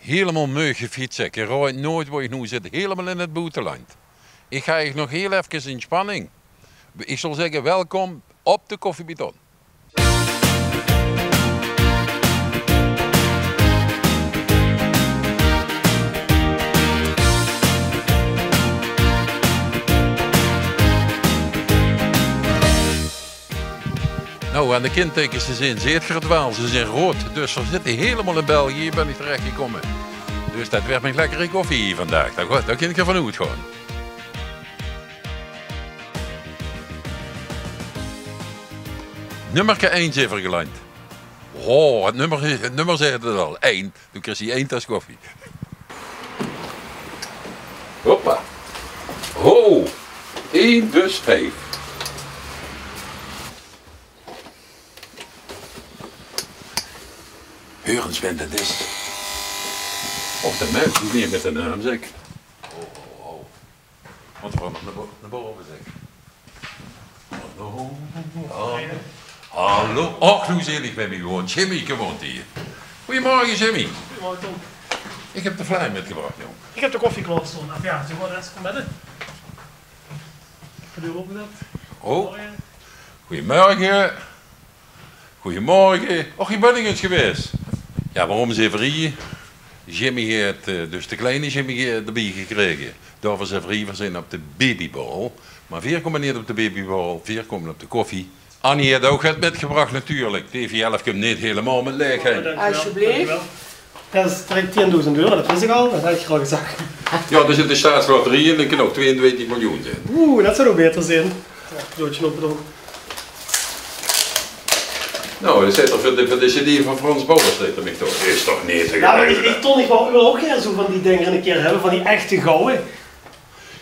helemaal meug gefietst. Ik rijd nooit waar ik nu zit, helemaal in het buitenland. Ik ga nog heel even in spanning. Ik zal zeggen, welkom op de Koffiebeton. Nou, en de kentekens zijn zeer verdwaald, ze zijn rood. Dus we zitten helemaal in België, hier ben ik terechtgekomen. Dus dat werd mijn lekkere koffie hier vandaag. Daar kan ik ervan uit gewoon. Nummerke 1 is vergeland. Oh, het nummer zei het al. 1. Toen kreeg hij 1 tas koffie. Hoppa. Ho. 1 dus 5. Heur eens wat dat is. Of de muis doet niet met de naam zeg. Oh. Want we gaan nog naar boven zeg. Hallo. Och, hoe zelig ben je gewoon. Jimmy woont hier. Goedemorgen Jimmy. Goedemorgen Tom. Ik heb de fly metgebracht jong. Ik heb de koffie klaarstaan. Ja, ze worden eens komen. De deur open dat. Oh. Goedemorgen. Goedemorgen. Och, je bent eens geweest. Ja, waarom is even hier? Jimmy heeft, dus de kleine Jimmy erbij gekregen. Daarvoor zijn we zijn op de babyborrel. Maar 4 komen niet op de babyborrel, 4 komen op de koffie. Annie heeft ook het metgebracht natuurlijk. TV11 komt niet helemaal met leegheid. Alsjeblieft. Dat is direct 10.000 euro, dat wist ik al. Dat had ik al gezegd. Ja, er zit de staatsloterij in, dat kan ook 22 miljoen zijn. Oeh, dat zou nog beter zijn. Ja, broodje opgedronken. Nou, dat zit er voor de CD van Frans Bouwers er mij toch. Dat is toch niet te Ja, maar geloven. Ton, ik wil ook geen zo van die dingen een keer hebben, van die echte gouden.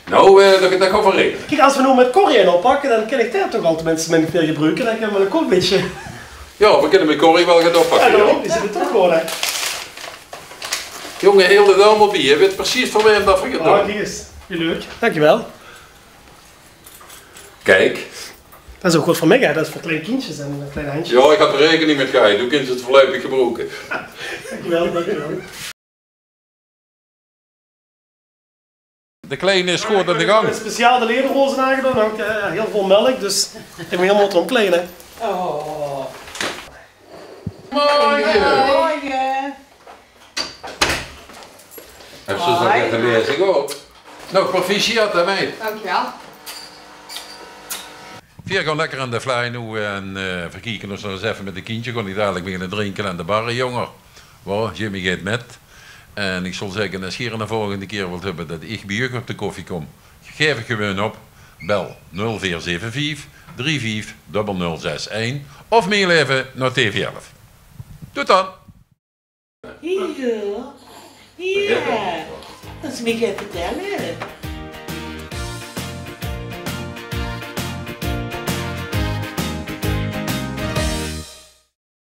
Nou, dat gaan we regelen. Kijk, als we nou met Corrie oppakken, dan kan ik dat toch al tenminste met veel gebruiken. Dan kunnen we een beetje. Ja, we kunnen met Corrie wel gaan oppakken. Ja, Ja, daarom, die zitten toch gewoon, hè. Jongen, heel de allemaal bij. Je weet precies voor wie dat we gaan Ah, doen. kijk eens. Leuk. Dankjewel. Kijk. Dat is ook goed voor mij, hè. Dat is voor kleine kindjes en kleine handjes. Ja, ik had er rekening met gaan. Doe kind het voorlopig gebroken. Dankjewel. De kleine is goed aan de gang. Speciaal de lederrozen aangedaan, hangt heel veel melk, dus ik heb me helemaal te omkleden. Oh. Morgen! Morgen. Heb ze zo net een lezing ook? Nou, proficiat aan mij. Dankjewel. Vier gaan lekker aan de fly nu en verkieken ons nog eens even met de kindje. Gewoon niet dadelijk beginnen drinken aan de barren, jongen. Wow, Jimmy gaat met. En ik zal zeggen, als je de volgende keer wilt hebben dat ik bij je op de koffie kom, geef ik gewoon op. Bel 0475 35 0061 of mail even naar TV11. Tot dan! Hier. Dat is me gaan vertellen.